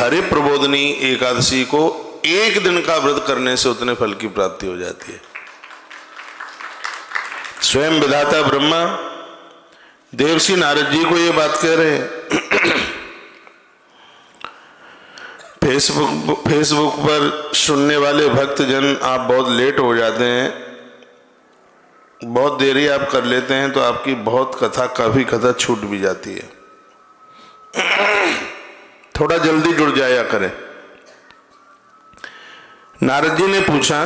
हरि प्रबोधनी एकादशी को एक दिन का व्रत करने से उतने फल की प्राप्ति हो जाती है। स्वयं विधाता ब्रह्मा देवर्षि नारद जी को ये बात कह रहे हैं। फेसबुक पर सुनने वाले भक्तजन, आप बहुत लेट हो जाते हैं, बहुत देरी आप कर लेते हैं तो आपकी बहुत कथा, काफी कथा छूट भी जाती है। थोड़ा जल्दी जुड़ जाया करें। नारद जी ने पूछा,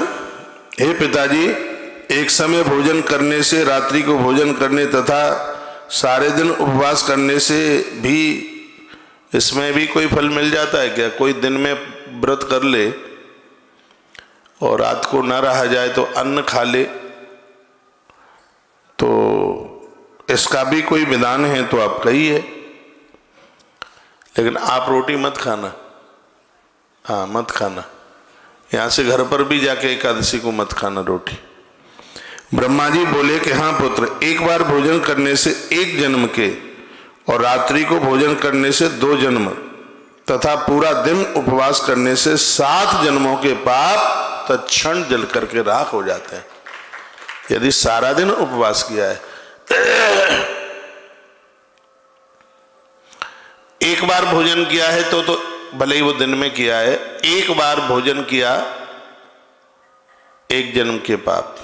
हे पिताजी, एक समय भोजन करने से, रात्रि को भोजन करने तथा सारे दिन उपवास करने से भी, इसमें भी कोई फल मिल जाता है क्या? कोई दिन में व्रत कर ले और रात को न रहा जाए तो अन्न खा ले, तो इसका भी कोई विधान है तो आप कहिए, लेकिन आप रोटी मत खाना। हाँ, मत खाना। यहां से घर पर भी जाके एकादशी को मत खाना रोटी। ब्रह्मा जी बोले कि हाँ पुत्र, एक बार भोजन करने से 1 जन्म के और रात्रि को भोजन करने से 2 जन्म तथा पूरा दिन उपवास करने से 7 जन्मों के पाप तत्क्षण जल करके राख हो जाते हैं। यदि सारा दिन उपवास किया है, एक बार भोजन किया है तो भले ही वो दिन में किया है, एक बार भोजन किया, 1 जन्म के पाप।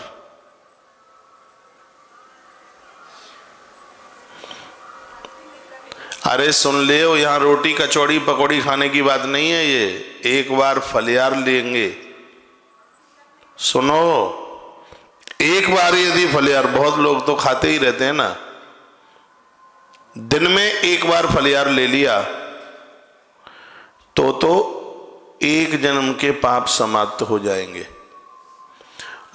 अरे सुन ले, यहाँ रोटी कचौड़ी पकौड़ी खाने की बात नहीं है, ये एक बार फलियार लेंगे। सुनो, एक बार यदि फलियार, बहुत लोग तो खाते ही रहते हैं ना, दिन में एक बार फलियार ले लिया तो 1 जन्म के पाप समाप्त हो जाएंगे।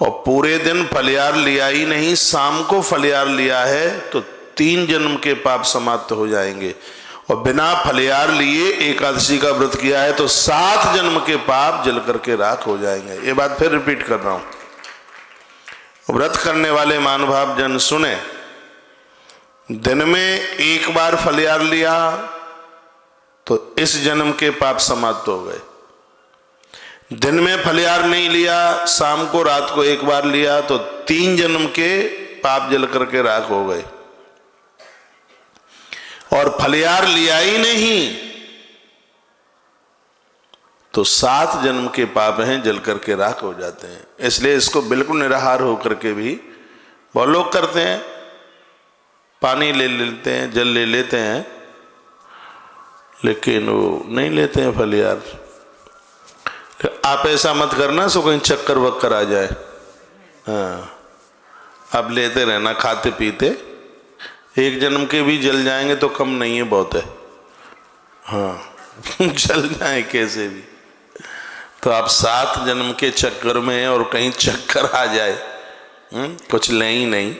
और पूरे दिन फलियार लिया ही नहीं, शाम को फलियार लिया है तो 3 जन्म के पाप समाप्त हो जाएंगे। और बिना फलियार लिए एकादशी का व्रत किया है तो 7 जन्म के पाप जल करके राख हो जाएंगे। ये बात फिर रिपीट कर रहा हूं, व्रत करने वाले महानुभाव जन सुने। दिन में एक बार फलियार लिया तो इस जन्म के पाप समाप्त हो गए। दिन में फलियार नहीं लिया, शाम को रात को एक बार लिया तो 3 जन्म के पाप जल करके राख हो गए। और फलियार लिया ही नहीं तो 7 जन्म के पाप हैं, जल करके राख हो जाते हैं। इसलिए इसको बिल्कुल निराहार होकर के भी बहुत लोग करते हैं, पानी ले लेते हैं, जल ले लेते हैं, लेकिन वो नहीं लेते हैं फलियार। आप ऐसा मत करना सो कहीं चक्कर वक्कर आ जाए। हाँ, आप लेते रहना, खाते पीते, 1 जन्म के भी जल जाएंगे तो कम नहीं है, बहुत है। हाँ जल जाए कैसे भी, तो आप 7 जन्म के चक्कर में हैं और कहीं चक्कर आ जाए, कुछ ले ही नहीं।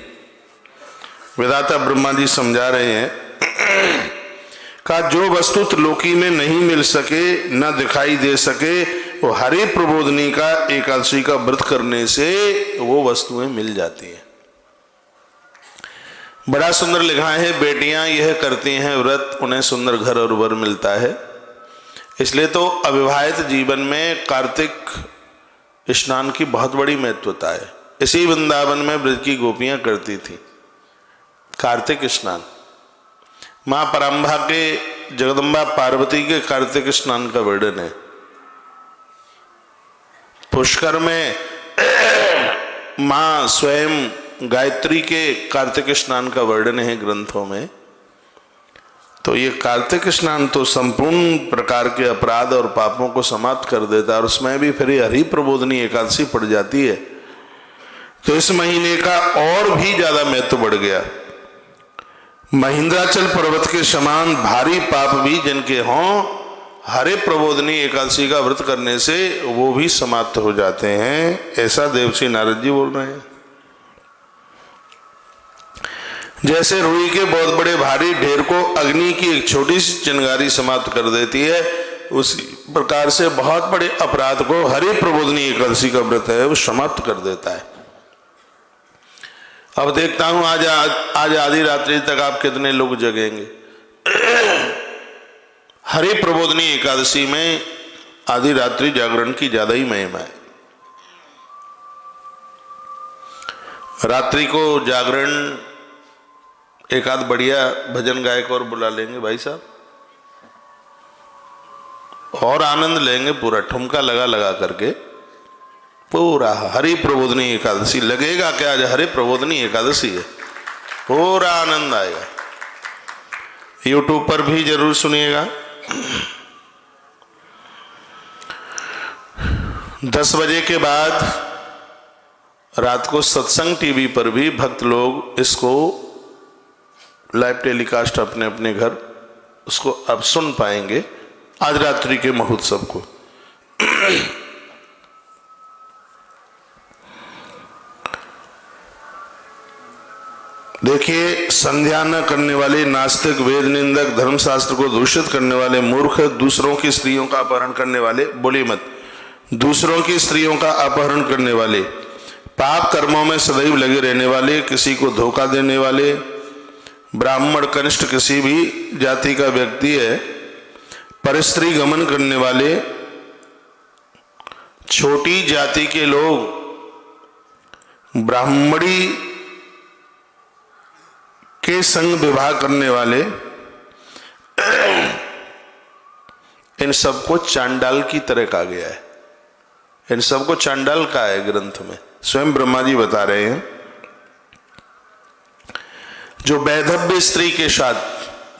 वेदाता ब्रह्मा जी समझा रहे हैं, का जो वस्तु त्रिलोकी में नहीं मिल सके, न दिखाई दे सके, वो हरि प्रबोधनी का एकादशी का व्रत करने से वो वस्तुएं मिल जाती हैं। बड़ा सुंदर लिखा है, बेटियां यह करती हैं व्रत, उन्हें सुंदर घर और वर मिलता है। इसलिए तो अविवाहित जीवन में कार्तिक स्नान की बहुत बड़ी महत्वता है। इसी वृंदावन में ब्रज की गोपियां करती थी कार्तिक स्नान। मां परंभा के, जगदम्बा पार्वती के कार्तिक स्नान का वर्णन है। पुष्कर में मां स्वयं गायत्री के कार्तिक स्नान का वर्णन है ग्रंथों में। तो ये कार्तिक स्नान तो संपूर्ण प्रकार के अपराध और पापों को समाप्त कर देता है, और उसमें भी फिर हरि प्रबोधनी एकादशी पड़ जाती है तो इस महीने का और भी ज्यादा महत्व बढ़ गया। महेंद्राचल पर्वत के समान भारी पाप भी जिनके हों, हरि प्रबोधनी एकादशी का व्रत करने से वो भी समाप्त हो जाते हैं, ऐसा देवर्षि नारद जी बोल रहे हैं। जैसे रुई के बहुत बड़े भारी ढेर को अग्नि की एक छोटी सी चिंगारी समाप्त कर देती है, उसी प्रकार से बहुत बड़े अपराध को हरि प्रबोधनी एकादशी का व्रत है वो समाप्त कर देता है। अब देखता हूं आज आधी रात्रि तक आप कितने लोग जगेंगे। हरि प्रबोधनी एकादशी में आधी रात्रि जागरण की ज्यादा ही महिमा है। रात्रि को जागरण एक आध बढ़िया भजन गायक और बुला लेंगे भाई साहब, और आनंद लेंगे पूरा, ठुमका लगा लगा करके पूरा हरि प्रबोधनी एकादशी लगेगा क्या, आज हरि प्रबोधनी एकादशी है, पूरा आनंद आएगा। यूट्यूब पर भी जरूर सुनिएगा। 10 बजे के बाद रात को सत्संग टीवी पर भी भक्त लोग इसको लाइव टेलीकास्ट अपने अपने घर उसको अब सुन पाएंगे, आज रात्रि के महोत्सव को। देखिए, संध्या न करने वाले नास्तिक, वेद निंदक, धर्मशास्त्र को दूषित करने वाले मूर्ख, दूसरों की स्त्रियों का अपहरण करने वाले, बोलिए मत, दूसरों की स्त्रियों का अपहरण करने वाले, पाप कर्मों में सदैव लगे रहने वाले, किसी को धोखा देने वाले, ब्राह्मण कनिष्ठ किसी भी जाति का व्यक्ति है, परस्त्री गमन करने वाले, छोटी जाति के लोग, ब्राह्मणी के संग विवाह करने वाले, इन सबको चांडाल की तरह कहा गया है। इन सबको चांडाल का है ग्रंथ में, स्वयं ब्रह्मा जी बता रहे हैं। जो वैधव्य स्त्री के साथ,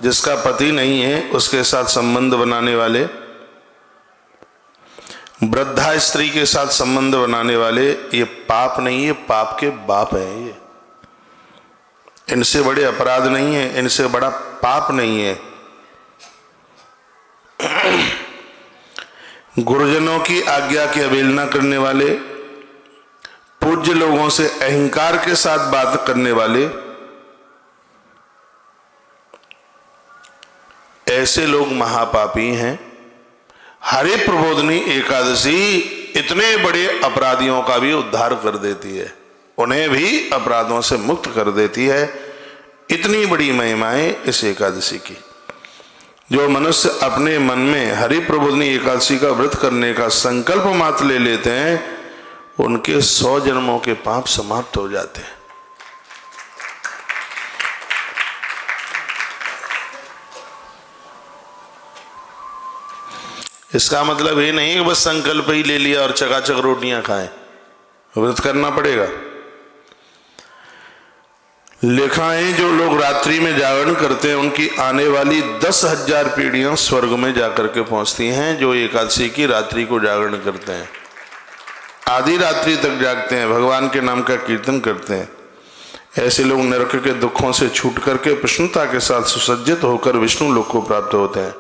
जिसका पति नहीं है, उसके साथ संबंध बनाने वाले, वृद्धा स्त्री के साथ संबंध बनाने वाले, ये पाप नहीं है, पाप के बाप है। ये इनसे बड़े अपराध नहीं है, इनसे बड़ा पाप नहीं है। गुरुजनों की आज्ञा की अवहेलना करने वाले, पूज्य लोगों से अहंकार के साथ बात करने वाले, ऐसे लोग महापापी हैं। हरि प्रबोधनी एकादशी इतने बड़े अपराधियों का भी उद्धार कर देती है, उन्हें भी अपराधों से मुक्त कर देती है। इतनी बड़ी महिमाएं इस एकादशी की। जो मनुष्य अपने मन में हरि प्रबोधनी एकादशी का व्रत करने का संकल्प मात्र ले लेते हैं, उनके 100 जन्मों के पाप समाप्त हो जाते हैं। इसका मतलब ये नहीं कि बस संकल्प ही ले लिया और चकाचक रोटियां खाएं, व्रत करना पड़ेगा। लिखा है, जो लोग रात्रि में जागरण करते हैं उनकी आने वाली 10,000 पीढ़ियां स्वर्ग में जाकर के पहुंचती हैं। जो एकादशी की रात्रि को जागरण करते हैं, आधी रात्रि तक जागते हैं, भगवान के नाम का कीर्तन करते हैं, ऐसे लोग नरक के दुखों से छूट करके प्रसन्नता के साथ सुसज्जित होकर विष्णु लोक को प्राप्त होते हैं।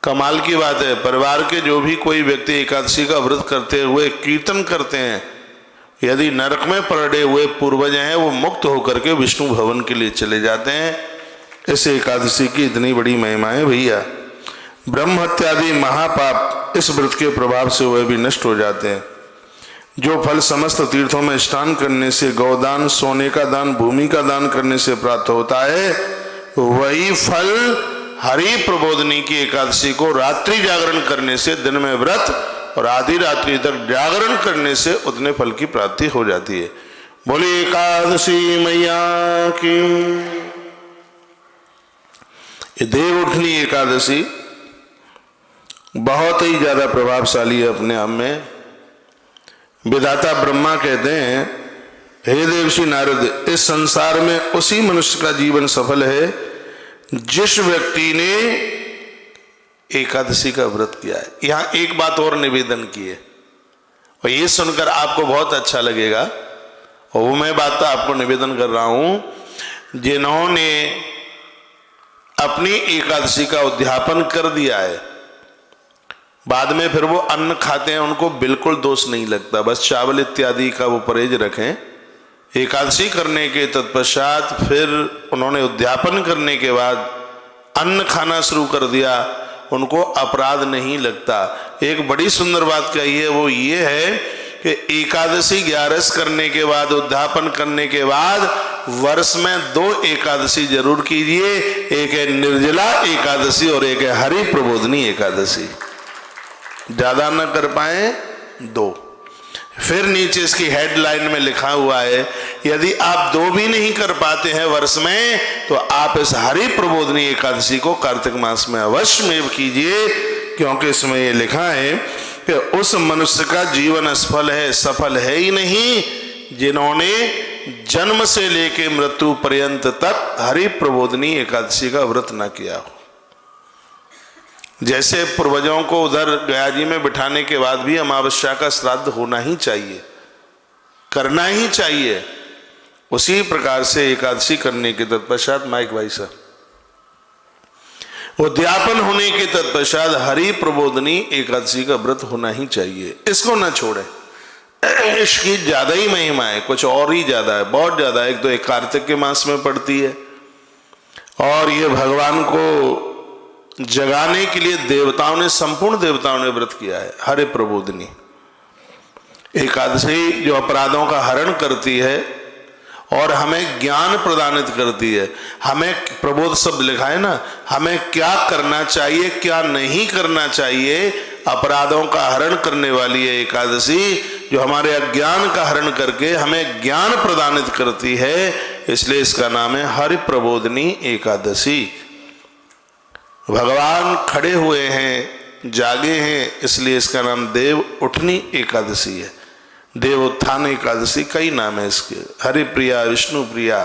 कमाल की बात है, परिवार के जो भी कोई व्यक्ति एकादशी का व्रत करते हुए कीर्तन करते हैं, यदि नरक में पड़े हुए पूर्वज हैं, वो मुक्त होकर के विष्णु भवन के लिए चले जाते हैं। इस एकादशी की इतनी बड़ी महिमा है भैया। ब्रह्म हत्यादि महापाप इस व्रत के प्रभाव से वह भी नष्ट हो जाते हैं। जो फल समस्त तीर्थों में स्नान करने से, गौदान, सोने का दान, भूमि का दान करने से प्राप्त होता है, वही फल हरि प्रबोधनी की एकादशी को रात्रि जागरण करने से, दिन में व्रत और आधी रात्रि तक जागरण करने से उतने फल की प्राप्ति हो जाती है। बोलिए एकादशी मैया की। ये देव उठनी एकादशी बहुत ही ज्यादा प्रभावशाली है अपने आप में। विधाता ब्रह्मा कहते हैं, हे देवर्षि नारद, इस संसार में उसी मनुष्य का जीवन सफल है जिस व्यक्ति ने एकादशी का व्रत किया है। यहां एक बात और निवेदन की है, और ये सुनकर आपको बहुत अच्छा लगेगा, और वो मैं बात तो आपको निवेदन कर रहा हूं, जिन्होंने अपनी एकादशी का उद्यापन कर दिया है, बाद में फिर वो अन्न खाते हैं, उनको बिल्कुल दोष नहीं लगता, बस चावल इत्यादि का वो परहेज रखें। एकादशी करने के तत्पश्चात फिर उन्होंने उद्यापन करने के बाद अन्न खाना शुरू कर दिया, उनको अपराध नहीं लगता। एक बड़ी सुंदर बात कही है, वो ये है कि एकादशी 11 करने के बाद, उद्यापन करने के बाद वर्ष में 2 एकादशी जरूर कीजिए। एक है निर्जला एकादशी और एक है हरि प्रबोधनी एकादशी। ज्यादा न कर पाए 2। फिर नीचे इसकी हेडलाइन में लिखा हुआ है, यदि आप 2 भी नहीं कर पाते हैं वर्ष में, तो आप इस हरि प्रबोधनी एकादशी को कार्तिक मास में अवश्य में कीजिए, क्योंकि इसमें ये लिखा है कि उस मनुष्य का जीवन सफल है ही नहीं जिन्होंने जन्म से लेकर मृत्यु पर्यंत तक हरि प्रबोधनी एकादशी का व्रत न किया हो। जैसे पूर्वजों को उधर गया जी में बिठाने के बाद भी अमावस्या का श्राद्ध होना ही चाहिए, करना ही चाहिए, उसी प्रकार से एकादशी करने के तत्पश्चात माइक भाई साहब उद्यापन होने के तत्पश्चात हरि प्रबोधनी एकादशी का व्रत होना ही चाहिए। इसको न छोड़े। इसकी ज्यादा ही महिमा है, कुछ और ही ज्यादा है, बहुत ज्यादा है। एक तो एक कार्तिक के मास में पड़ती है और ये भगवान को जगाने के लिए देवताओं ने, संपूर्ण देवताओं ने व्रत किया है। हरि प्रबोधनी एकादशी जो अपराधों का हरण करती है और हमें ज्ञान प्रदानित करती है। हमें प्रबोध शब्द लिखा है ना, हमें क्या करना चाहिए क्या नहीं करना चाहिए, अपराधों का हरण करने वाली है एकादशी, जो हमारे अज्ञान का हरण करके हमें ज्ञान प्रदानित करती है। इसलिए इसका नाम है हरि प्रबोधनी एकादशी। भगवान खड़े हुए हैं, जागे हैं, इसलिए इसका नाम देव उठनी एकादशी है। देव उत्थान एकादशी कई नाम है इसके, हरि प्रिया, विष्णु प्रिया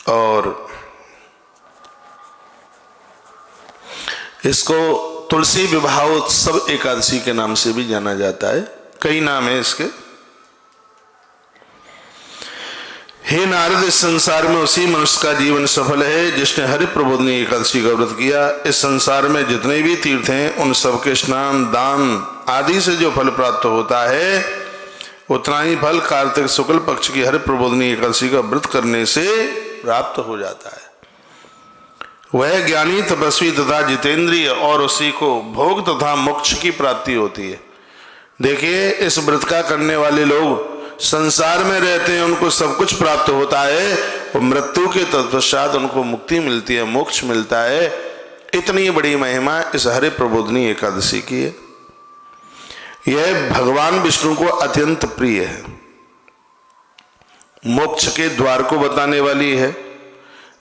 और इसको तुलसी विवाह उत्सव एकादशी के नाम से भी जाना जाता है। कई नाम है इसके। हे नारद, इस संसार में उसी मनुष्य का जीवन सफल है जिसने हरि प्रबोधनी एकादशी का व्रत किया। इस संसार में जितने भी तीर्थ हैं उन सबके स्नान, दान आदि से जो फल प्राप्त होता है, उतना ही फल कार्तिक शुक्ल पक्ष की हरि प्रबोधनी एकादशी का व्रत करने से प्राप्त हो जाता है। वह ज्ञानी, तपस्वी तथा जितेंद्रिय और उसी को भोग तथा मोक्ष की प्राप्ति होती है। देखिए, इस व्रत का करने वाले लोग संसार में रहते हैं, उनको सब कुछ प्राप्त होता है और मृत्यु के तत्पश्चात उनको मुक्ति मिलती है, मोक्ष मिलता है। इतनी बड़ी महिमा इस हरि प्रबोधनी एकादशी की है। यह भगवान विष्णु को अत्यंत प्रिय है, मोक्ष के द्वार को बताने वाली है,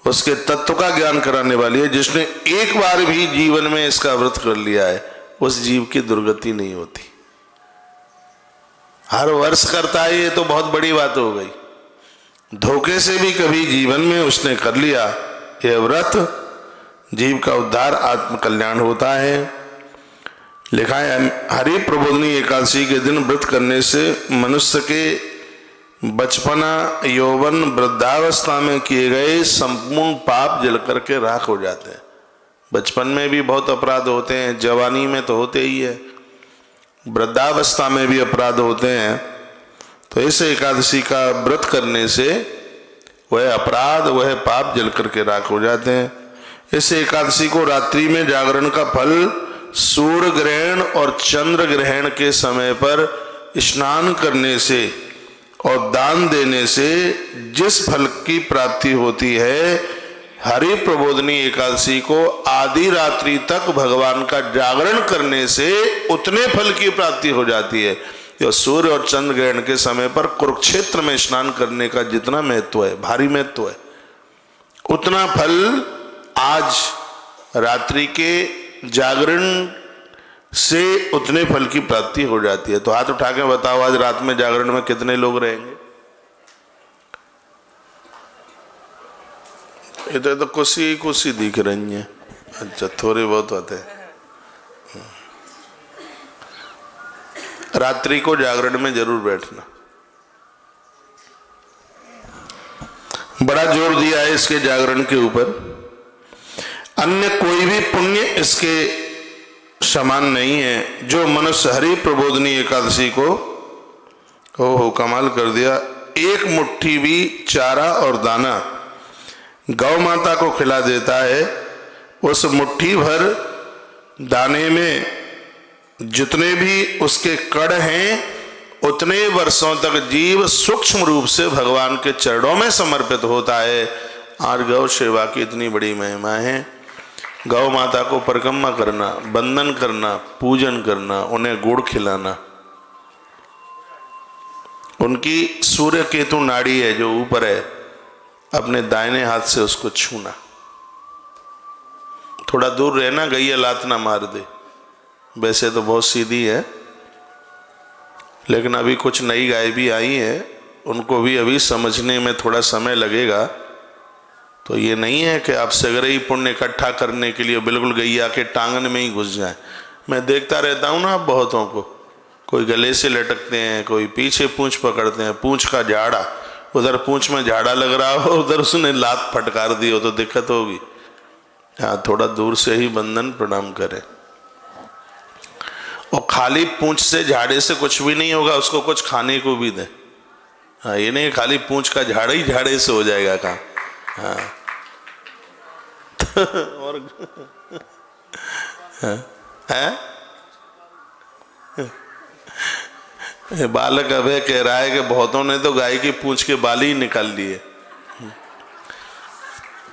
उसके तत्व का ज्ञान कराने वाली है। जिसने एक बार भी जीवन में इसका व्रत कर लिया है, उस जीव की दुर्गति नहीं होती। हर वर्ष करता है, ये तो बहुत बड़ी बात हो गई। धोखे से भी कभी जीवन में उसने कर लिया यह व्रत, जीव का उद्धार, आत्म कल्याण होता है। लिखा है, हरि प्रबोधनी एकादशी के दिन व्रत करने से मनुष्य के बचपना, यौवन, वृद्धावस्था में किए गए संपूर्ण पाप जल करके राख हो जाते हैं। बचपन में भी बहुत अपराध होते हैं, जवानी में तो होते ही है, वृद्धावस्था में भी अपराध होते हैं। तो इस एकादशी का व्रत करने से वह अपराध, वह पाप जल करके राख हो जाते हैं। इस एकादशी को रात्रि में जागरण का फल सूर्य ग्रहण और चंद्र ग्रहण के समय पर स्नान करने से और दान देने से जिस फल की प्राप्ति होती है, हरि प्रबोधनी एकादशी को आधी रात्रि तक भगवान का जागरण करने से उतने फल की प्राप्ति हो जाती है। जो सूर्य और चंद्र ग्रहण के समय पर कुरुक्षेत्र में स्नान करने का जितना महत्व है, भारी महत्व है, उतना फल आज रात्रि के जागरण से उतने फल की प्राप्ति हो जाती है। तो हाथ उठा के बताओ, आज रात में जागरण में कितने लोग रहेंगे? इधर तो कुछ ही दिख रही है। अच्छा, थोड़े बहुत होते हैं। रात्रि को जागरण में जरूर बैठना। बड़ा जोर दिया है इसके जागरण के ऊपर। अन्य कोई भी पुण्य इसके समान नहीं है। जो मनुष्य हरि प्रबोधनी एकादशी को, ओहो कमाल कर दिया, एक मुट्ठी भी चारा और दाना गौ माता को खिला देता है, उस मुट्ठी भर दाने में जितने भी उसके कण हैं उतने वर्षों तक जीव सूक्ष्म रूप से भगवान के चरणों में समर्पित होता है। आज गौ सेवा की इतनी बड़ी महिमा है। गौ माता को परिक्रमा करना, वंदन करना, पूजन करना, उन्हें गुड़ खिलाना, उनकी सूर्य केतु नाड़ी है जो ऊपर है, अपने दाहिने हाथ से उसको छूना। थोड़ा दूर रहना, गैया लात ना मार दे। वैसे तो बहुत सीधी है, लेकिन अभी कुछ नई गाय भी आई है, उनको भी अभी समझने में थोड़ा समय लगेगा। तो ये नहीं है कि आप सगरे ही पुण्य इकट्ठा करने के लिए बिल्कुल गैया के टांगन में ही घुस जाएं। मैं देखता रहता हूँ ना बहुतों को, कोई गले से लटकते हैं, कोई पीछे पूंछ पकड़ते हैं, पूंछ का झाड़ा, उधर पूंछ में झाड़ा लग रहा हो, उधर उसने लात फटकार दी हो तो दिक्कत होगी। हाँ, थोड़ा दूर से ही बंधन प्रणाम करें। और खाली पूंछ से झाड़े से कुछ भी नहीं होगा, उसको कुछ खाने को भी दें। हाँ, ये नहीं खाली पूंछ का झाड़ा ही झाड़े से हो जाएगा काम। हाँ और बालक अभय कह रहा है कि बहुतों ने तो गाय की पूंछ के बाल ही निकाल लिए।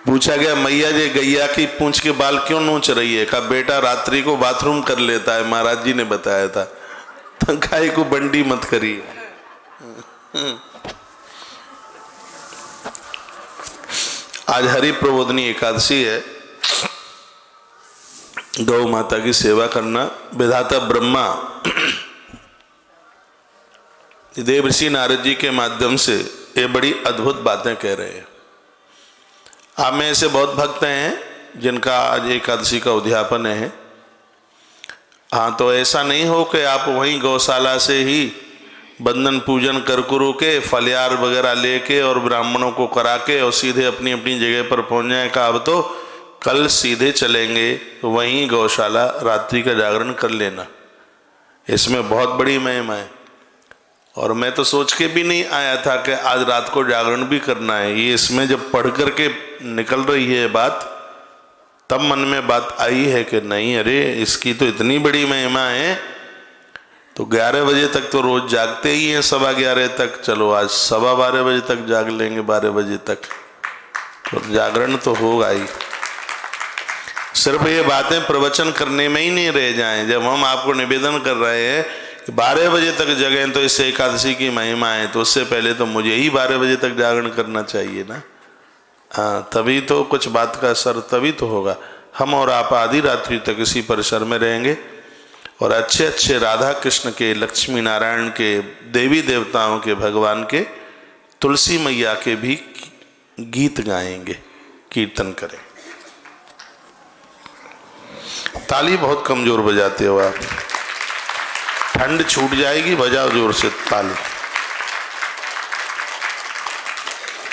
पूछा गया, मैया जी गैया की पूंछ के बाल क्यों नोच रही है? कहा, बेटा रात्रि को बाथरूम कर लेता है, महाराज जी ने बताया था। तो गाय को बंडी मत करिए। आज हरि प्रबोधनी एकादशी है। गौ माता की सेवा करना, विधाता ब्रह्मा देव ऋषि नारद जी के माध्यम से ये बड़ी अद्भुत बातें कह रहे हैं। आप में ऐसे बहुत भक्त हैं जिनका आज एकादशी का उद्यापन है। हाँ, तो ऐसा नहीं हो कि आप वहीं गौशाला से ही बंधन पूजन कर कुरु के फलियार वगैरह लेके और ब्राह्मणों को करा के और सीधे अपनी अपनी जगह पर पहुंच जाए। का अब तो कल सीधे चलेंगे वहीं गौशाला, रात्रि का जागरण कर लेना। इसमें बहुत बड़ी महिमा है। और मैं तो सोच के भी नहीं आया था कि आज रात को जागरण भी करना है। ये इसमें जब पढ़ करके निकल रही है बात, तब मन में बात आई है कि नहीं, अरे इसकी तो इतनी बड़ी महिमा है। तो 11 बजे तक तो रोज जागते ही हैं, 11:15 तक। चलो आज 12:15 बजे तक जाग लेंगे, 12 बजे तक तो जागरण तो होगा ही। सिर्फ ये बातें प्रवचन करने में ही नहीं रह जाएं। जब हम आपको निवेदन कर रहे हैं कि 12 बजे तक जगें तो इससे एकादशी की महिमा है, तो उससे पहले तो मुझे ही 12 बजे तक जागरण करना चाहिए ना। हाँ, तभी तो कुछ बात का असर तभी तो होगा। हम और आप आधी रात्रि तक इसी परिसर में रहेंगे और अच्छे अच्छे राधा कृष्ण के, लक्ष्मी नारायण के, देवी देवताओं के, भगवान के, तुलसी मैया के भी गीत गाएंगे, कीर्तन करें। ताली बहुत कमजोर बजाते हो आप, ठंड छूट जाएगी, बजाओ जोर से ताली।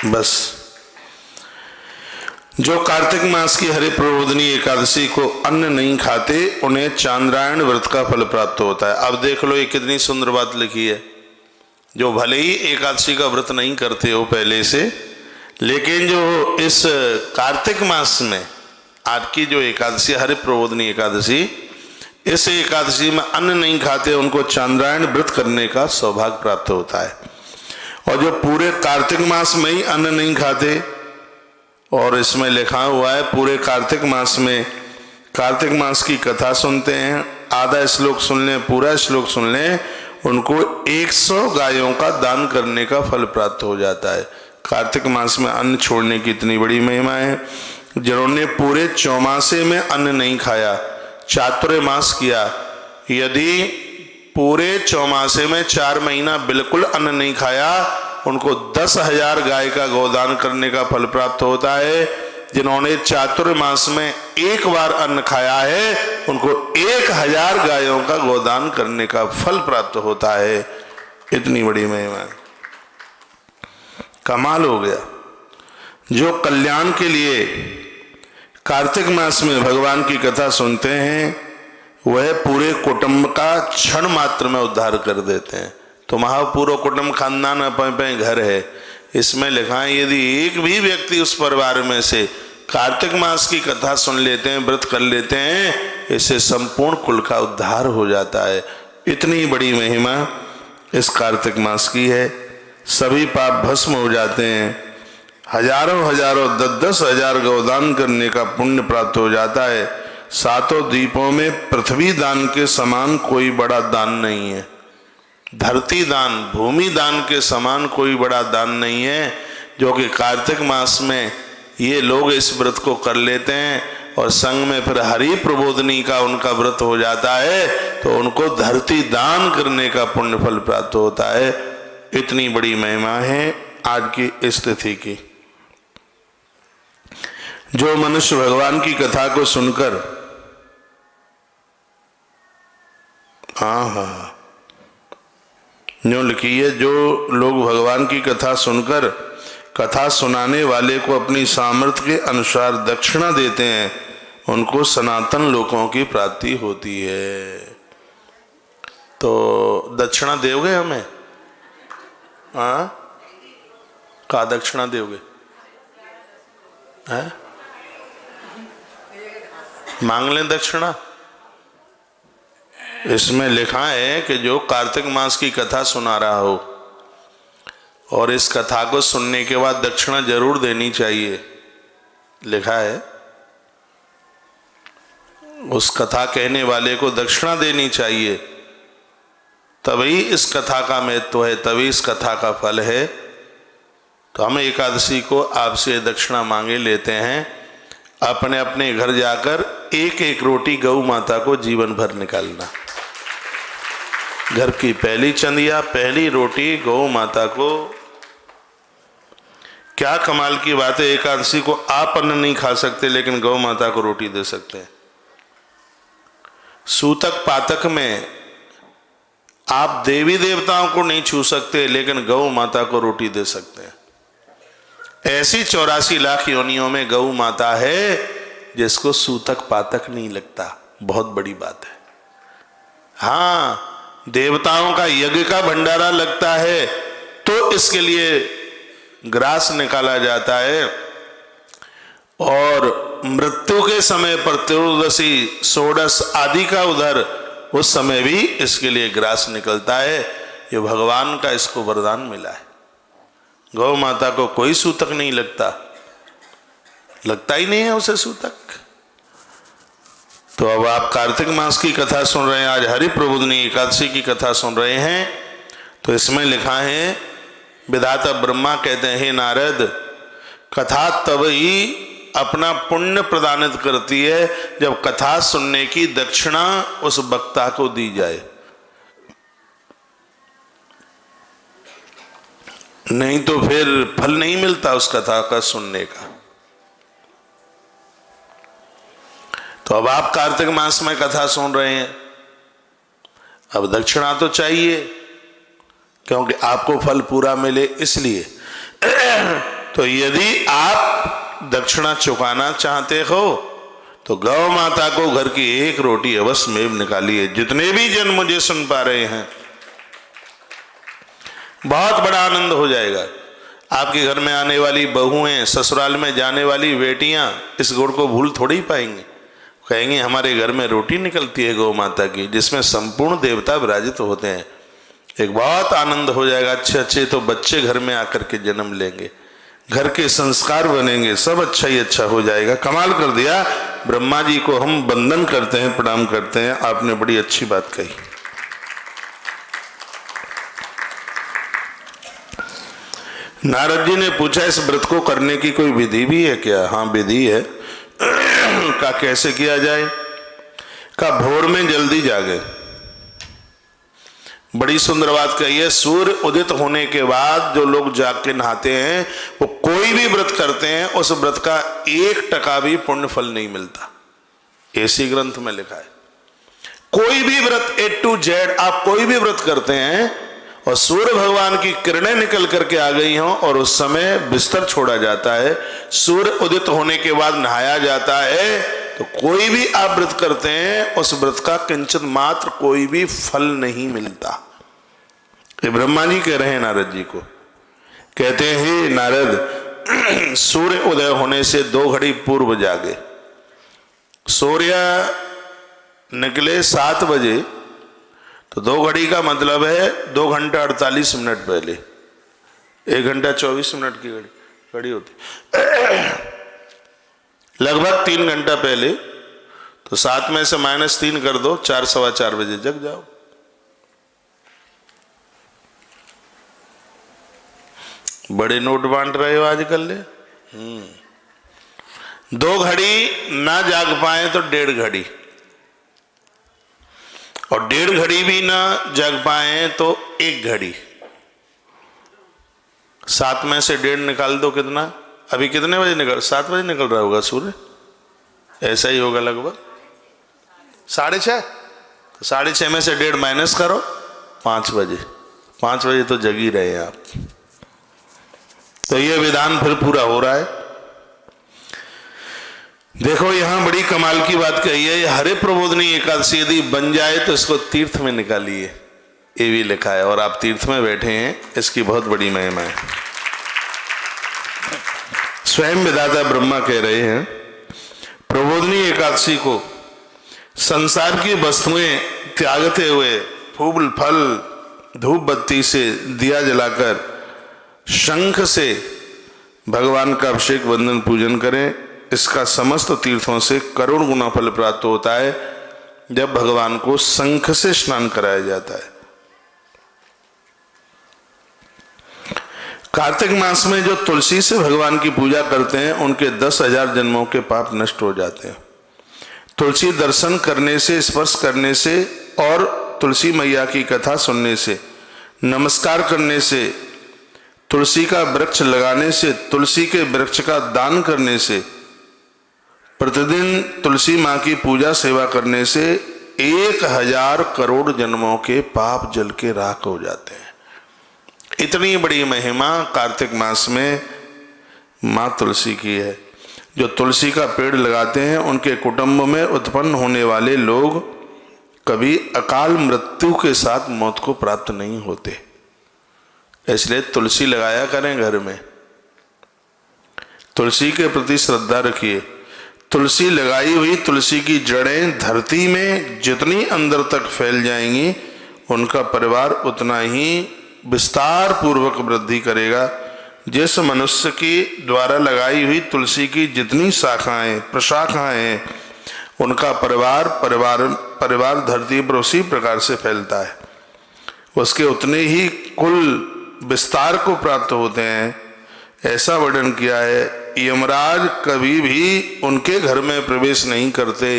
बस जो कार्तिक मास की हरि प्रबोधनी एकादशी को अन्न नहीं खाते, उन्हें चांद्रायण व्रत का फल प्राप्त होता है। अब देख लो, ये कितनी सुंदर बात लिखी है। जो भले ही एकादशी का व्रत नहीं करते हो पहले से, लेकिन जो इस कार्तिक मास में आपकी जो एकादशी, हरि प्रबोधनी एकादशी, इस एकादशी में अन्न नहीं खाते, उनको चांद्रायण व्रत करने का सौभाग्य प्राप्त होता है। और जो पूरे कार्तिक मास में ही अन्न नहीं खाते, और इसमें लिखा हुआ है पूरे कार्तिक मास में कार्तिक मास की कथा सुनते हैं, आधा श्लोक सुन लें, पूरा श्लोक सुन लें, उनको 100 गायों का दान करने का फल प्राप्त हो जाता है। कार्तिक मास में अन्न छोड़ने की इतनी बड़ी महिमा है। जिन्होंने पूरे चौमासे में अन्न नहीं खाया, चातुर्मास किया, यदि पूरे चौमासे में 4 महीना बिल्कुल अन्न नहीं खाया, उनको 10,000 गाय का गोदान करने का फल प्राप्त होता है। जिन्होंने चातुर्मास में एक बार अन्न खाया है, उनको 1000 गायों का गोदान करने का फल प्राप्त होता है। इतनी बड़ी महिमा, कमाल हो गया। जो कल्याण के लिए कार्तिक मास में भगवान की कथा सुनते हैं, वह पूरे कुटुंब का क्षण मात्र में उद्धार कर देते हैं। तो महापूर्व कुटुंब खानदान अपने घर है, इसमें लिखा है यदि एक भी व्यक्ति उस परिवार में से कार्तिक मास की कथा सुन लेते हैं, व्रत कर लेते हैं, इससे संपूर्ण कुल का उद्धार हो जाता है। इतनी बड़ी महिमा इस कार्तिक मास की है। सभी पाप भस्म हो जाते हैं। हजारों हजारों 10-10 हजार गौदान करने का पुण्य प्राप्त हो जाता है। सातों द्वीपों में पृथ्वी दान के समान कोई बड़ा दान नहीं है। धरती दान, भूमि दान के समान कोई बड़ा दान नहीं है, जो कि कार्तिक मास में ये लोग इस व्रत को कर लेते हैं और संग में फिर हरि प्रबोधनी का उनका व्रत हो जाता है, तो उनको धरती दान करने का पुण्य फल प्राप्त होता है। इतनी बड़ी महिमा है आज की इस तिथि की। जो मनुष्य भगवान की कथा को सुनकर, हाँ, न्यू लिखी है, जो लोग भगवान की कथा सुनकर कथा सुनाने वाले को अपनी सामर्थ्य के अनुसार दक्षिणा देते हैं, उनको सनातन लोकों की प्राप्ति होती है। तो दक्षिणा दोगे हमें? हाँ, का दक्षिणा दोगे? है? मांग लें दक्षिणा। इसमें लिखा है कि जो कार्तिक मास की कथा सुना रहा हो और इस कथा को सुनने के बाद दक्षिणा जरूर देनी चाहिए, लिखा है। उस कथा कहने वाले को दक्षिणा देनी चाहिए, तभी इस कथा का महत्व है, तभी इस कथा का फल है। तो हम एकादशी को आपसे दक्षिणा मांगे लेते हैं। अपने अपने घर जाकर एक एक रोटी गौ माता को जीवन भर निकालना। घर की पहली चंदिया, पहली रोटी गौ माता को। क्या कमाल की बात है, एकादशी को आप अन्न नहीं खा सकते लेकिन गौ माता को रोटी दे सकते हैं। सूतक पातक में आप देवी देवताओं को नहीं छू सकते लेकिन गौ माता को रोटी दे सकते हैं। ऐसी 84 लाख योनियों में गौ माता है जिसको सूतक पातक नहीं लगता। बहुत बड़ी बात है। हाँ, देवताओं का यज्ञ का भंडारा लगता है तो इसके लिए ग्रास निकाला जाता है, और मृत्यु के समय पर त्रयोदशी, षोडश आदि का उधर उस समय भी इसके लिए ग्रास निकलता है। ये भगवान का इसको वरदान मिला है। गौ माता को कोई सूतक नहीं लगता, लगता ही नहीं है उसे सूतक। तो अब आप कार्तिक मास की कथा सुन रहे हैं, आज हरि प्रबोधनी एकादशी की कथा सुन रहे हैं। तो इसमें लिखा है, विधाता ब्रह्मा कहते हैं, हे नारद, कथा तब ही अपना पुण्य प्रदानित करती है जब कथा सुनने की दक्षिणा उस वक्ता को दी जाए, नहीं तो फिर फल नहीं मिलता उस कथा का सुनने का। तो अब आप कार्तिक मास में कथा सुन रहे हैं, अब दक्षिणा तो चाहिए क्योंकि आपको फल पूरा मिले, इसलिए। तो यदि आप दक्षिणा चुकाना चाहते हो तो गौ माता को घर की एक रोटी अवश्य में निकालिए। जितने भी जन मुझे सुन पा रहे हैं, बहुत बड़ा आनंद हो जाएगा। आपके घर में आने वाली बहुएं, ससुराल में जाने वाली बेटियां इस गुण को भूल थोड़ी ही पाएंगे। कहेंगे हमारे घर में रोटी निकलती है गौ माता की, जिसमें संपूर्ण देवता विराजित होते हैं। एक बहुत आनंद हो जाएगा। अच्छे अच्छे तो बच्चे घर में आकर के जन्म लेंगे, घर के संस्कार बनेंगे, सब अच्छा ही अच्छा हो जाएगा। कमाल कर दिया। ब्रह्मा जी को हम वंदन करते हैं, प्रणाम करते हैं। आपने बड़ी अच्छी बात कही। नारद जी ने पूछा, इस व्रत को करने की कोई विधि भी है क्या? हाँ, विधि है। का कैसे किया जाए? का भोर में जल्दी जागे। बड़ी सुंदर बात कही है। सूर्य उदित होने के बाद जो लोग जाग के नहाते हैं, वो कोई भी व्रत करते हैं, उस व्रत का 1% भी पुण्य फल नहीं मिलता। ऐसी ग्रंथ में लिखा है। कोई भी व्रत A to Z आप कोई भी व्रत करते हैं और सूर्य भगवान की किरणें निकल करके आ गई हों और उस समय बिस्तर छोड़ा जाता है, सूर्य उदित होने के बाद नहाया जाता है, तो कोई भी आप व्रत करते हैं उस व्रत का किंचित मात्र कोई भी फल नहीं मिलता। ये ब्रह्मा जी कह रहे हैं नारद जी को। कहते हैं, नारद, सूर्य उदय होने से 2 घड़ी पूर्व जागे। सूर्य निकले 7 बजे तो 2 घड़ी का मतलब है 2 घंटा 48 मिनट पहले। 1 घंटा 24 मिनट की घड़ी होती, लगभग 3 घंटा पहले। तो 7 में से -3 कर दो, 4 सवा 4 बजे जग जाओ। बड़े नोट बांट रहे हो आजकल ले। 2 घड़ी ना जाग पाए तो 1.5 घड़ी, और 1.5 घड़ी भी ना जाग पाए तो 1 घड़ी। 7 में से 1.5 निकाल दो, कितना? अभी कितने बजे निकल? 7 बजे निकल रहा होगा सूर्य, ऐसा ही होगा लगभग 6:30। तो 6:30 में से 1.5 माइनस करो, 5 बजे। 5 बजे तो जग ही रहे हैं आप। तो ये विधान फिर पूरा हो रहा है। देखो यहां बड़ी कमाल की बात कही है, हरे प्रबोधनी एकादशी यदि बन जाए तो इसको तीर्थ में निकालिए, ये भी लिखा है। और आप तीर्थ में बैठे हैं, इसकी बहुत बड़ी महिमा है। स्वयं विधाता ब्रह्मा कह रहे हैं, प्रबोधनी एकादशी को संसार की वस्तुएं त्यागते हुए फूल फल धूप बत्ती से दिया जलाकर शंख से भगवान का अभिषेक वंदन पूजन करें। इसका समस्त तीर्थों से करोड़ गुना फल प्राप्त होता है जब भगवान को शंख से स्नान कराया जाता है। कार्तिक मास में जो तुलसी से भगवान की पूजा करते हैं उनके 10,000 जन्मों के पाप नष्ट हो जाते हैं। तुलसी दर्शन करने से, स्पर्श करने से और तुलसी मैया की कथा सुनने से, नमस्कार करने से, तुलसी का वृक्ष लगाने से, तुलसी के वृक्ष का दान करने से, प्रतिदिन तुलसी माँ की पूजा सेवा करने से 1,000 करोड़ जन्मों के पाप जल के राख हो जाते हैं। इतनी बड़ी महिमा कार्तिक मास में माँ तुलसी की है। जो तुलसी का पेड़ लगाते हैं उनके कुटुंब में उत्पन्न होने वाले लोग कभी अकाल मृत्यु के साथ मौत को प्राप्त नहीं होते। इसलिए तुलसी लगाया करें घर में, तुलसी के प्रति श्रद्धा रखिए। तुलसी लगाई हुई तुलसी की जड़ें धरती में जितनी अंदर तक फैल जाएंगी उनका परिवार उतना ही विस्तार पूर्वक वृद्धि करेगा। जिस मनुष्य की द्वारा लगाई हुई तुलसी की जितनी शाखाएं प्रशाखाएं हैं उनका परिवार धरती पर उसी प्रकार से फैलता है, उसके उतने ही कुल विस्तार को प्राप्त होते हैं। ऐसा वर्णन किया है, यमराज कभी भी उनके घर में प्रवेश नहीं करते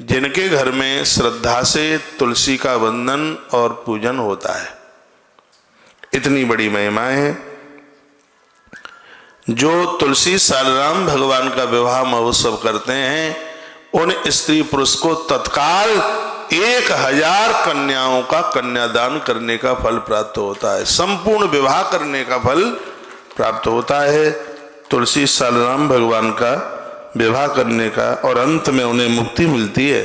जिनके घर में श्रद्धा से तुलसी का वंदन और पूजन होता है। इतनी बड़ी महिमाएं हैं। जो तुलसी सालराम भगवान का विवाह महोत्सव करते हैं उन स्त्री पुरुष को तत्काल 1,000 कन्याओं का कन्यादान करने का फल प्राप्त होता है, संपूर्ण विवाह करने का फल प्राप्त होता है तुलसी सालराम भगवान का विवाह करने का, और अंत में उन्हें मुक्ति मिलती है।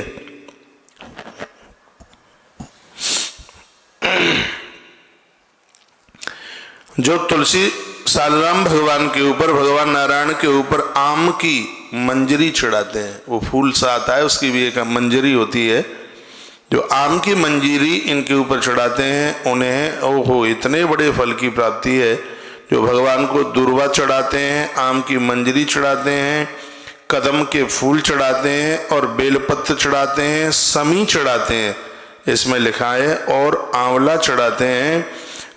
जो तुलसी सालराम भगवान के ऊपर, भगवान नारायण के ऊपर आम की मंजरी चढ़ाते हैं, वो फूल सा आता है उसकी भी एक मंजरी होती है, जो आम की मंजरी इनके ऊपर चढ़ाते हैं उन्हें ओहो इतने बड़े फल की प्राप्ति है। जो भगवान को दूर्वा चढ़ाते हैं, आम की मंजरी चढ़ाते हैं, कदम के फूल चढ़ाते हैं और बेलपत्र चढ़ाते हैं, समी चढ़ाते हैं इसमें लिखा है, और आंवला चढ़ाते हैं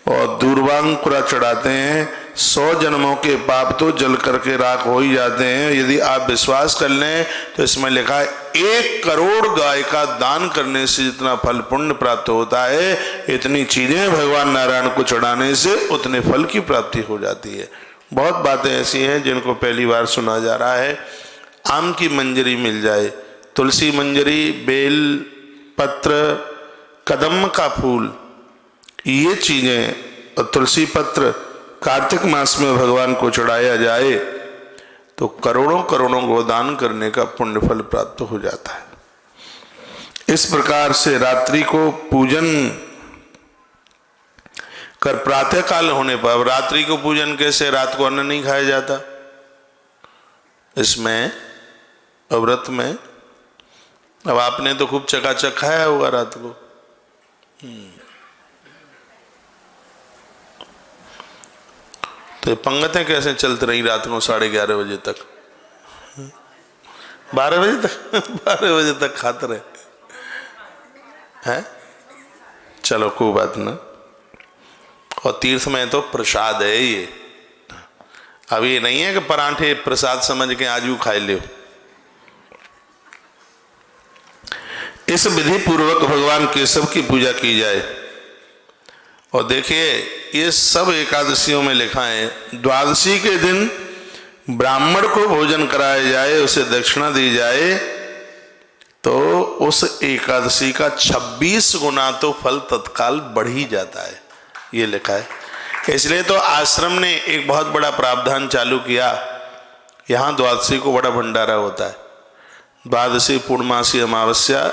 और दूर्वांकुरा चढ़ाते हैं, 100 जन्मों के पाप तो जल करके राख हो ही जाते हैं। यदि आप विश्वास कर लें तो इसमें लिखा है 1 करोड़ गाय का दान करने से जितना फल पुण्य प्राप्त होता है इतनी चीजें भगवान नारायण को चढ़ाने से उतने फल की प्राप्ति हो जाती है। बहुत बातें ऐसी हैं जिनको पहली बार सुना जा रहा है। आम की मंजरी मिल जाए, तुलसी मंजरी, बेल पत्र, कदम का फूल, ये चीजें और तुलसी पत्र कार्तिक मास में भगवान को चढ़ाया जाए तो करोड़ों करोड़ों को दान करने का पुण्य फल प्राप्त हो जाता है। इस प्रकार से रात्रि को पूजन कर प्रातः काल होने पर, रात्रि को पूजन कैसे, रात को अन्न नहीं खाया जाता इसमें व्रत में। अब आपने तो खूब चकाचक खाया होगा रात को, तो ये पंगतें कैसे चलती रही रात को 11:30 बजे तक, 12 बजे तक 12 बजे तक खाते रहे हैं। चलो कोई बात ना। और तीर्थ में तो प्रसाद है ये। अब ये नहीं है कि परांठे प्रसाद समझ के आजू खाए ले। इस विधि पूर्वक भगवान केशव की पूजा की जाए। और देखिए ये सब एकादशियों में लिखा है, द्वादशी के दिन ब्राह्मण को भोजन कराया जाए, उसे दक्षिणा दी जाए, तो उस एकादशी का 26 गुना तो फल तत्काल बढ़ ही जाता है, ये लिखा है। इसलिए तो आश्रम ने एक बहुत बड़ा प्रावधान चालू किया। यहाँ द्वादशी को बड़ा भंडारा होता है। द्वादशी, पूर्णमासी, अमावस्या,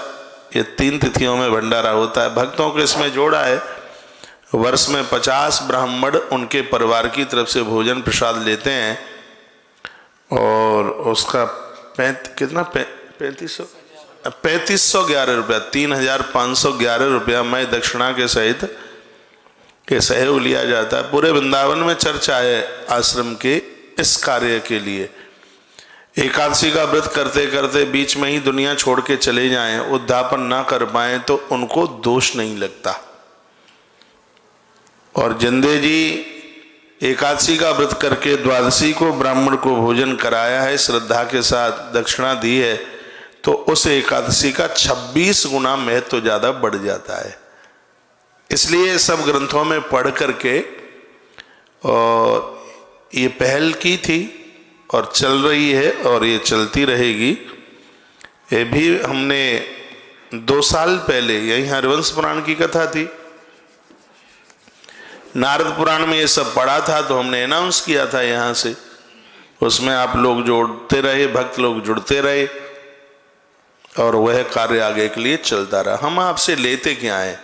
ये 3 तिथियों में भंडारा होता है। भक्तों को इसमें जोड़ा है। वर्ष में 50 ब्राह्मण उनके परिवार की तरफ से भोजन प्रसाद लेते हैं और उसका 3511 रुपया, 3511 रुपया मैं दक्षिणा के सहित के सहयोग लिया जाता है। पूरे वृंदावन में चर्चा है आश्रम के इस कार्य के लिए। एकादशी का व्रत करते करते बीच में ही दुनिया छोड़ के चले जाएं, उद्यापन ना कर पाएं, तो उनको दोष नहीं लगता। और जिंदे जी एकादशी का व्रत करके द्वादशी को ब्राह्मण को भोजन कराया है, श्रद्धा के साथ दक्षिणा दी है, तो उस एकादशी का 26 गुना महत्व ज्यादा बढ़ जाता है। इसलिए सब ग्रंथों में पढ़ करके और ये पहल की थी और चल रही है और ये चलती रहेगी। ये भी हमने 2 साल पहले यही हरिवंश पुराण की कथा थी, नारद पुराण में ये सब पढ़ा था, तो हमने अनाउंस किया था यहाँ से। उसमें आप लोग जोड़ते रहे, भक्त लोग जुड़ते रहे और वह कार्य आगे के लिए चलता रहा। हम आपसे लेते क्या है?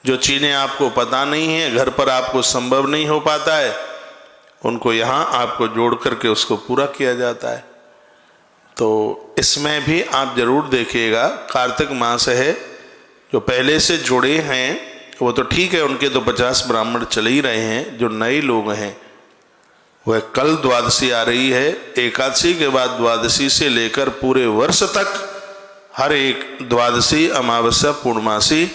जो चीज़ें आपको पता नहीं है, घर पर आपको संभव नहीं हो पाता है, उनको यहाँ आपको जोड़ करके उसको पूरा किया जाता है। तो इसमें भी आप जरूर देखिएगा। कार्तिक मास है, जो पहले से जुड़े हैं वो तो ठीक है, उनके तो 50 ब्राह्मण चले ही रहे हैं। जो नए लोग हैं वह कल द्वादशी आ रही है, एकादशी के बाद द्वादशी से लेकर पूरे वर्ष तक हर एक द्वादशी, अमावस्या, पूर्णमासी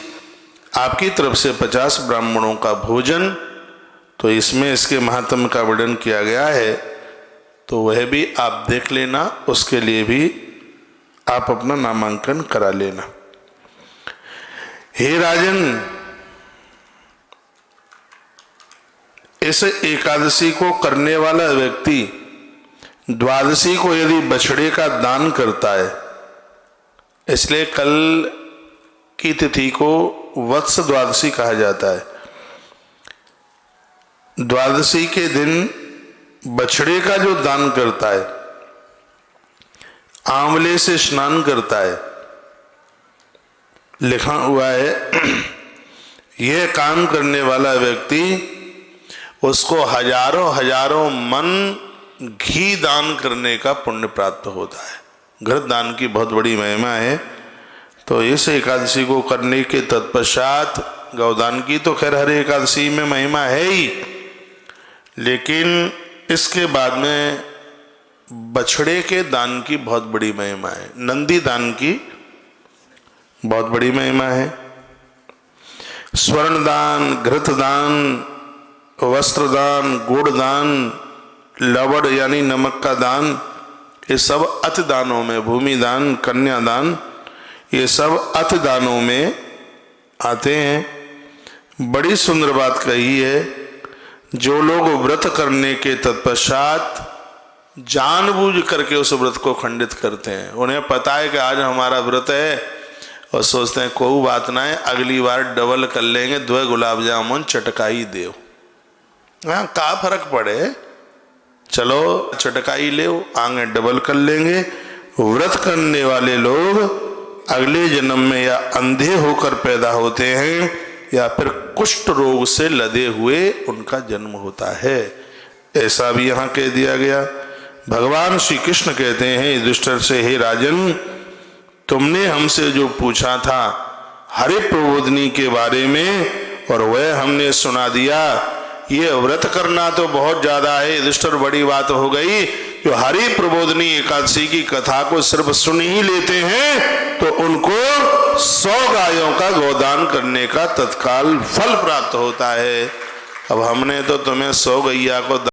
आपकी तरफ से 50 ब्राह्मणों का भोजन। तो इसमें इसके महात्म्य का वर्णन किया गया है, तो वह भी आप देख लेना। उसके लिए भी आप अपना नामांकन करा लेना। हे राजन, इस एकादशी को करने वाला व्यक्ति द्वादशी को यदि बछड़े का दान करता है, इसलिए कल की तिथि को वत्स द्वादशी कहा जाता है। द्वादशी के दिन बछड़े का जो दान करता है, आंवले से स्नान करता है, लिखा हुआ है यह काम करने वाला व्यक्ति उसको हजारों हजारों मन घी दान करने का पुण्य प्राप्त होता है। घृत दान की बहुत बड़ी महिमा है। तो इस एकादशी को करने के तत्पश्चात गौदान की तो खैर हर एकादशी में महिमा है ही, लेकिन इसके बाद में बछड़े के दान की बहुत बड़ी महिमा है। नंदी दान की बहुत बड़ी महिमा है। स्वर्ण दान, घृत दान, वस्त्र दान, गुड़ दान, लवण यानी नमक का दान, ये सब अति दानों में, भूमि दान, कन्या दान, ये सब अति दानों में आते हैं। बड़ी सुंदर बात कही है। जो लोग व्रत करने के तत्पश्चात जानबूझ करके उस व्रत को खंडित करते हैं, उन्हें पता है कि आज हमारा व्रत है और सोचते हैं कोई बात ना है, अगली बार डबल कर लेंगे, 2 गुलाब जामुन चटकाई देव। हाँ, का फर्क पड़े, चलो चटकाई ले, आगे डबल कर लेंगे। व्रत करने वाले लोग अगले जन्म में या अंधे होकर पैदा होते हैं या फिर कुष्ठ रोग से लदे हुए उनका जन्म होता है। ऐसा भी यहाँ कह दिया गया। भगवान श्री कृष्ण कहते हैं युधिष्ठिर से, हे राजन, तुमने हमसे जो पूछा था हरि प्रबोधनी के बारे में, और वह हमने सुना दिया। ये व्रत करना तो बहुत ज्यादा है, युधिष्ठिर बड़ी बात हो गई। जो हरि प्रबोधनी एकादशी की कथा को सिर्फ सुन ही लेते हैं तो उनको 100 गायों का गोदान करने का तत्काल फल प्राप्त होता है। अब हमने तो तुम्हें 100 गैया को